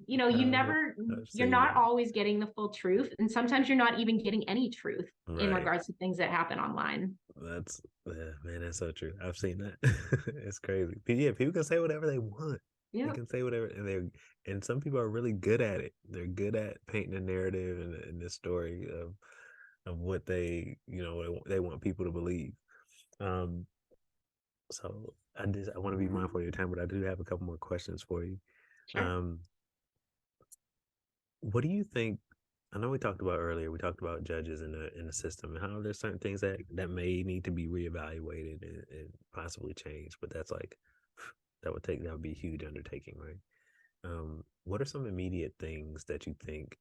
you know, I've you're seen not that. always getting the full truth. And sometimes you're not even getting any truth in Right. regards to things that happen online. That's yeah, man, that's so true. I've seen that. It's crazy. Yeah, people can say whatever they want. They Yeah. can say whatever, and some people are really good at it. They're good at painting a narrative and this story of what they want people to believe. Um, so I want to be mindful of your time, but I do have a couple more questions for you. Sure. Um, what do you think? I know we talked about earlier. We talked about judges in the system and how there's certain things that may need to be reevaluated and possibly changed. But that's like that would be a huge undertaking, right? What are some immediate things that you think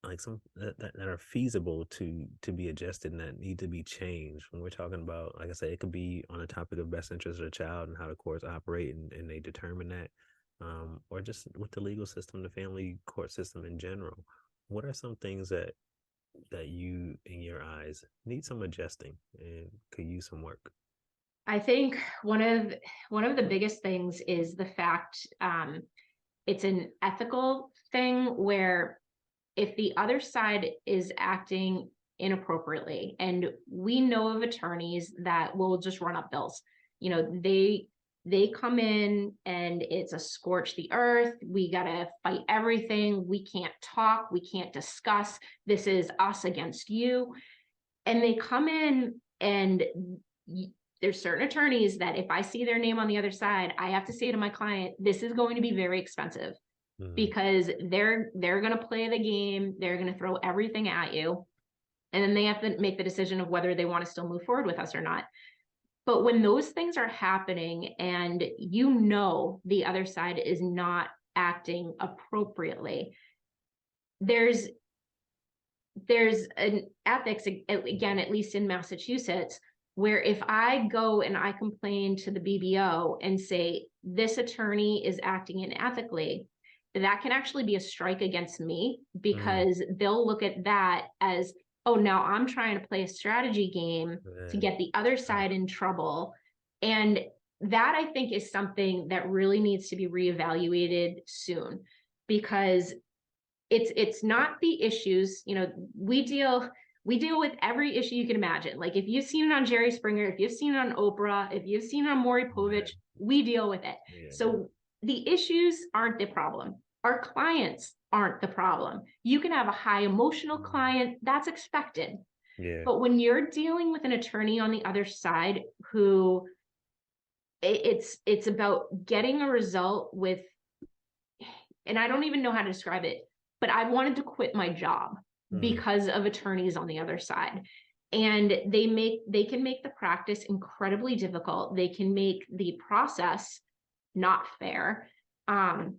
like that are feasible to be adjusted and that need to be changed when we're talking about, like I said, it could be on a topic of best interest of the child and how the courts operate, and they determine that, or just with the legal system, the family court system in general. What are some things that you, in your eyes, need some adjusting and could use some work? I think one of the biggest things is the fact, it's an ethical thing where if the other side is acting inappropriately, and we know of attorneys that will just run up bills, you know, they come in and it's a scorch the earth, we got to fight everything, we can't talk, we can't discuss, this is us against you. And they come in and there's certain attorneys that if I see their name on the other side, I have to say to my client, this is going to be very expensive, Hmm. because they're going to play the game, they're going to throw everything at you, and then they have to make the decision of whether they want to still move forward with us or not. But when those things are happening and you know the other side is not acting appropriately, there's there's an ethics, again, at least in Massachusetts, where if I go and I complain to the BBO and say this attorney is acting unethically, that can actually be a strike against me, Hmm. because they'll look at that as, oh, now I'm trying to play a strategy game to Yeah, get the other that's tough. side in trouble. And that, I think, is something that really needs to be reevaluated soon, because it's not the issues, you know, we deal with every issue you can imagine. Like if you've seen it on Jerry Springer, if you've seen it on Oprah, if you've seen it on Maury Yeah, Povich, we deal with it. yeah, So the issues aren't the problem, our clients aren't the problem. You can have a high emotional mhm, client, that's expected. yeah. But when you're dealing with an attorney on the other side who it's about getting a result with, and I don't even know how to describe it, but I wanted to quit my job Mm, because of attorneys on the other side. And they can make the practice incredibly difficult. They can make the process not fair. Um,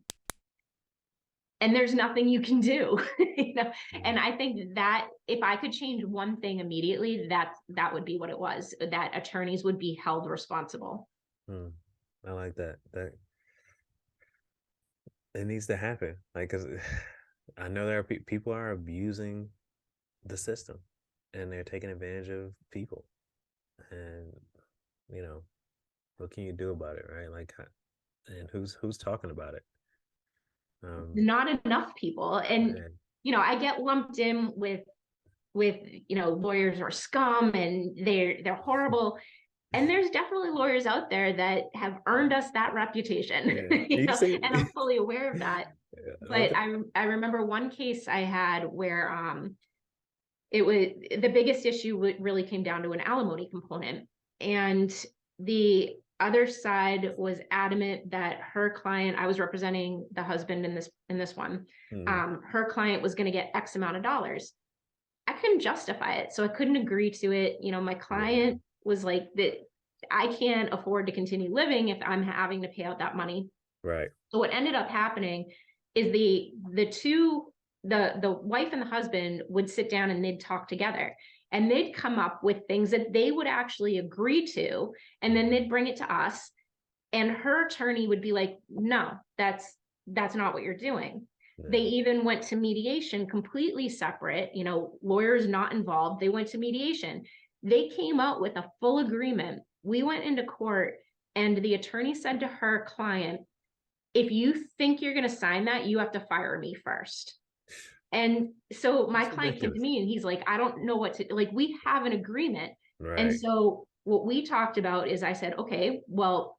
and there's nothing you can do, you know. And mm, I think that if I could change one thing immediately, that would be what it was, that attorneys would be held responsible. mm. I like that. That it needs to happen. Like, cause I know there are people are abusing the system, and they're taking advantage of people. And you know, what can you do about it, right? Like, and who's talking about it? Um, Not enough people. And and I get lumped in with lawyers are scum and they're horrible. And there's definitely lawyers out there that have earned us that reputation. yeah, you see, And I'm fully aware of that. one But thing, I remember one case I had where it was the biggest issue really came down to an alimony component. And the other side was adamant that her client, I was representing the husband in this one, mm, her client was going to get X amount of dollars. I couldn't justify it, so I couldn't agree to it. My yeah, client was like that. I can't afford to continue living if I'm having to pay out that money. right, So what ended up happening is the wife and the husband would sit down and they'd talk together, and they'd come up with things that they would actually agree to, and then mm, they'd bring it to us, and her attorney would be like, no, that's not what you're doing. They yeah, even went to mediation, completely separate, lawyers not involved. They went to mediation. They came out with a full agreement. We went into court, and the attorney said to her client, if you think you're going to sign that, you have to fire me first. And so my that's client came to ridiculous, me and he's like, I don't know what to like. We have an agreement. And right? so what we talked about is I said, okay, well,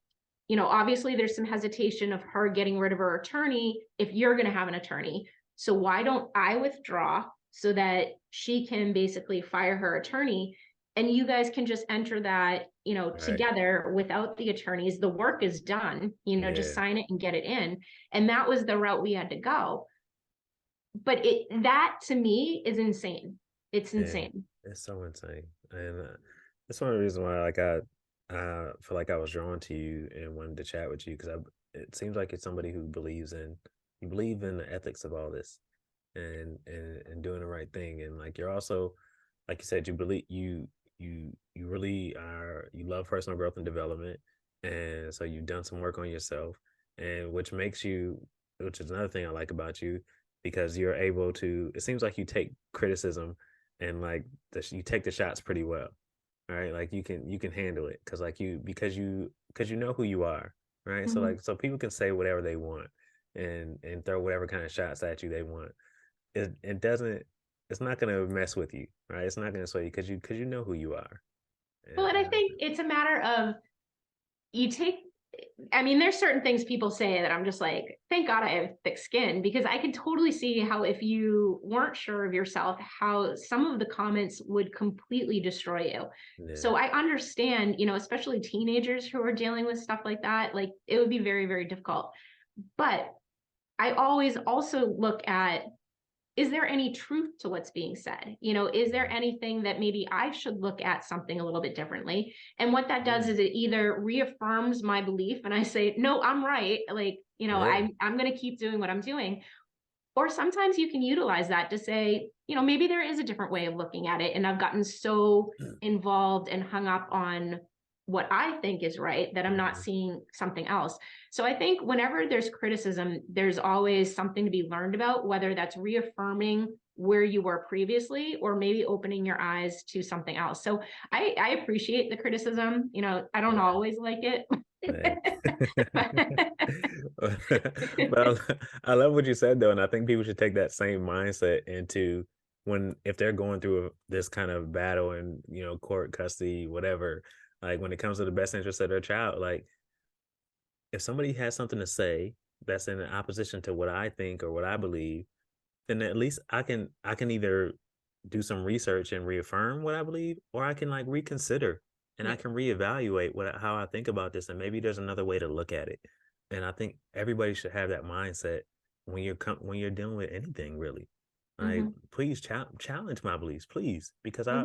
obviously there's some hesitation of her getting rid of her attorney if you're going to have an attorney. So why don't I withdraw so that she can basically fire her attorney, and you guys can just enter that, Right, together without the attorneys. The work is done, just yeah, sign it and get it in. And that was the route we had to go. But that to me is insane. It's yeah, insane. it's so insane, and that's one of the reasons why, like, I feel like I was drawn to you and wanted to chat with you because it seems like it's somebody who believes in you believe in the ethics of all this, and doing the right thing, and like you're also, like you said, you believe you really are you love personal growth and development, and so you've done some work on yourself, and which is another thing I like about you because you're able to. It seems like you take criticism and like you take the shots pretty well. Right, like you can handle it because like because you know who you are, right? So Mhm. like so people can say whatever they want and throw whatever kind of shots at you they want. It doesn't it's not gonna mess with you, right? It's not gonna sway you because you know who you are. Well, and I And think it's a matter of you take I mean, there's certain things people say that I'm just like, thank God I have thick skin, because I can totally see how if you weren't sure of yourself, how some of the comments would completely destroy you. yeah, So I understand, especially teenagers who are dealing with stuff like that, like it would be very, very difficult. But I always also look at, is there any truth to what's being said? Is there mhm, anything that maybe I should look at something a little bit differently? And what that does yeah, is it either reaffirms my belief and I say, no, I'm right. Like, yeah, I'm going to keep doing what I'm doing. Or sometimes you can utilize that to say, maybe there is a different way of looking at it. And I've gotten so involved and hung up on what I think is right that I'm not mhm, seeing something else. So I think whenever there's criticism, there's always something to be learned about, whether that's reaffirming where you were previously or maybe opening your eyes to something else. So I appreciate the criticism. I don't yeah. always like it. Hey. But I love what you said though, and I think people should take that same mindset into if they're going through this kind of battle and court custody, whatever. Like when it comes to the best interest of their child, like if somebody has something to say that's in opposition to what I think or what I believe, then at least I can either do some research and reaffirm what I believe, or I can like reconsider and I Yeah. can reevaluate how I think about this, and maybe there's another way to look at it. And I think everybody should have that mindset when you're dealing with anything really. Like, Hmm. please challenge my beliefs, please, Hmm. because I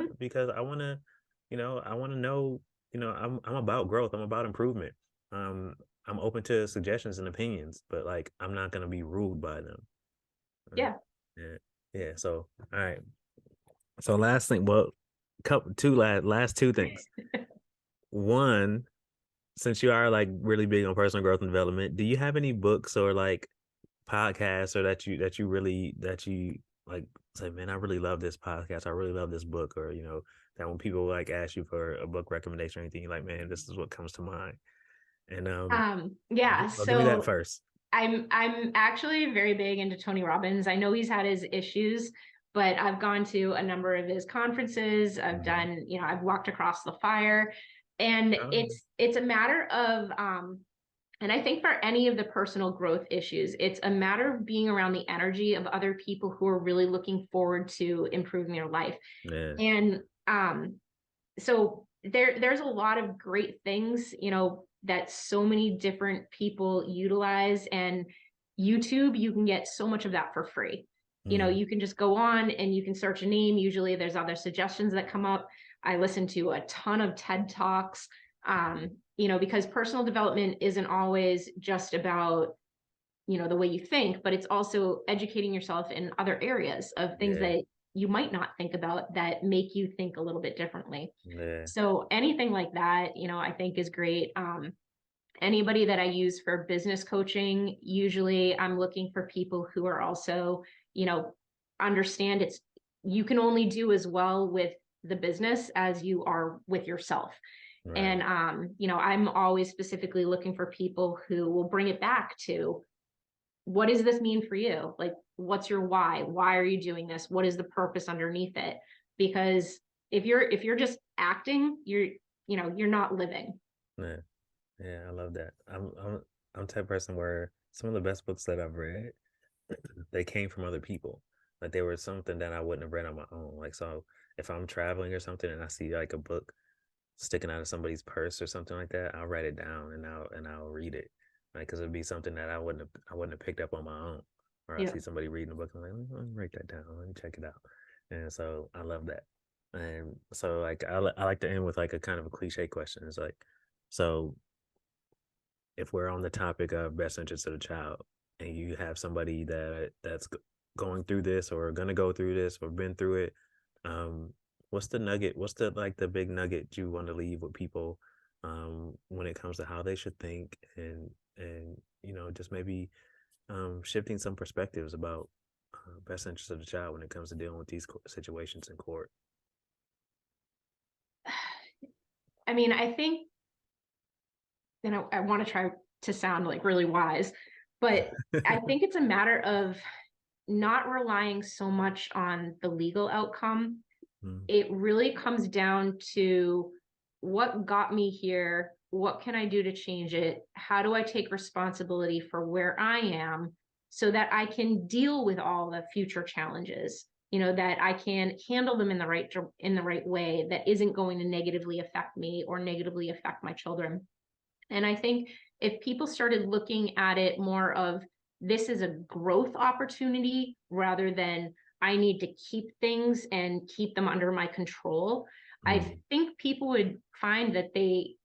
want to, I want to know, I'm about growth, I'm about improvement. Um, I'm open to suggestions and opinions, but like I'm not gonna be ruled by them. Right? Yeah. Yeah, yeah. So, all right. So last thing, well, last two things. One, since you are like really big on personal growth and development, do you have any books or like podcasts or that you like say, man, I really love this podcast, I really love this book, or that when people like ask you for a book recommendation or anything, you're like, man, this is what comes to mind. And Yeah. give me that So first. I'm actually very big into Tony Robbins. I know he's had his issues, but I've gone to a number of his conferences. I've Mhm. done, I've walked across the fire, and Oh, it's a matter of and I think for any of the personal growth issues, it's a matter of being around the energy of other people who are really looking forward to improving their life. yeah, And so there's a lot of great things, that so many different people utilize. And YouTube, you can get so much of that for free. mm, You can just go on and you can search a name. Usually there's other suggestions that come up. I listen to a ton of TED Talks, because personal development isn't always just about, the way you think, but it's also educating yourself in other areas of things yeah, that you might not think about that make you think a little bit differently. yeah, So anything like that, I think is great. Anybody that I use for business coaching, usually I'm looking for people who are also, you know, understand you can only do as well with the business as you are with yourself. right, And I'm always specifically looking for people who will bring it back to, what does this mean for you? Like, what's your why? Why are you doing this? What is the purpose underneath it? Because if you're just acting, you're not living. yeah. Yeah, I love that. I'm the type of person where some of the best books that I've read, they came from other people. Like they were something that I wouldn't have read on my own. Like so if I'm traveling or something and I see like a book sticking out of somebody's purse or something like that, I'll write it down and I'll read it. Like because it'd be something that I wouldn't have picked up on my own. Or I Yeah. see somebody reading a book and I'm like, let me write that down. Let me check it out. And so I love that. And so like I like to end with like a kind of a cliche question. It's like, so if we're on the topic of best interest of the child and you have somebody that's going through this or going to go through this or been through it, um what's the nugget, what's the like the big nugget you want to leave with people when it comes to how they should think, and just maybe shifting some perspectives about best interest of the child when it comes to dealing with these situations in court. I mean, I think, I want to try to sound like really wise, but I think it's a matter of not relying so much on the legal outcome. Mm, It really comes down to, what got me here? What can I do to change it? How do I take responsibility for where I am so that I can deal with all the future challenges? That I can handle them in the right way that isn't going to negatively affect me or negatively affect my children. And I think if people started looking at it more of, this is a growth opportunity rather than, I need to keep things and keep them under my control, I mm, think people would find that they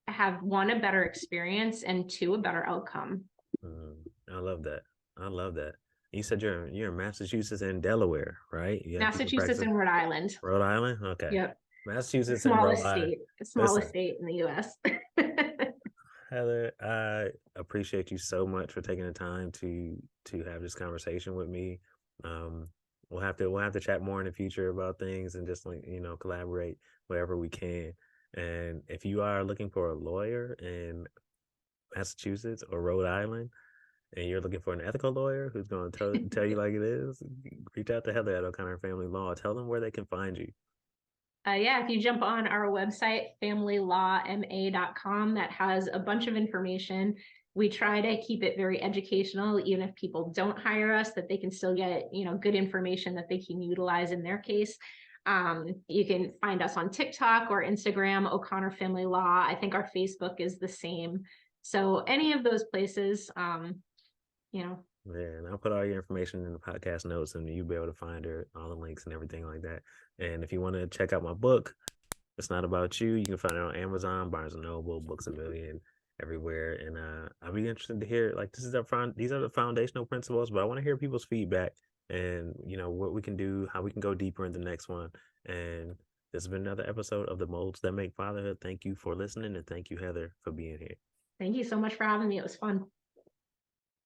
have, one, a better experience, and two, a better outcome. mm. I love that. I love that. You said you're in Massachusetts and Delaware, right? You have people Massachusetts practice. and Rhode Island. Rhode Island? Okay. Yep. Massachusetts and Rhode Smallest Island. state, smallest Listen, state in the US. Heather, I appreciate you so much for taking the time to have this conversation with me. Um, we'll have to chat more in the future about things and just like, collaborate wherever we can. And if you are looking for a lawyer in Massachusetts or Rhode Island, and you're looking for an ethical lawyer who's going to tell you like it is, reach out to Heather at O'Connor Family Law. Tell them where they can find you. Yeah, if you jump on our website, familylawma.com, that has a bunch of information. We try to keep it very educational, even if people don't hire us, that they can still get, good information that they can utilize in their case. You can find us on TikTok or Instagram, O'Connor Family Law. I think our Facebook is the same. So any of those places, you know, Yeah, and I'll put all your information in the podcast notes, and you'll be able to find her, all the links and everything like that. And if you want to check out my book, It's Not About You, you can find it on Amazon, Barnes and Noble, Books a Million, everywhere. And I'll be interested to hear, like, these are the foundational principles, but I want to hear people's feedback and what we can do, how we can go deeper in the next one. And this has been another episode of The Molds That Make Fatherhood. Thank you for listening, and thank you, Heather, for being here. thank you so much for having me. It was fun.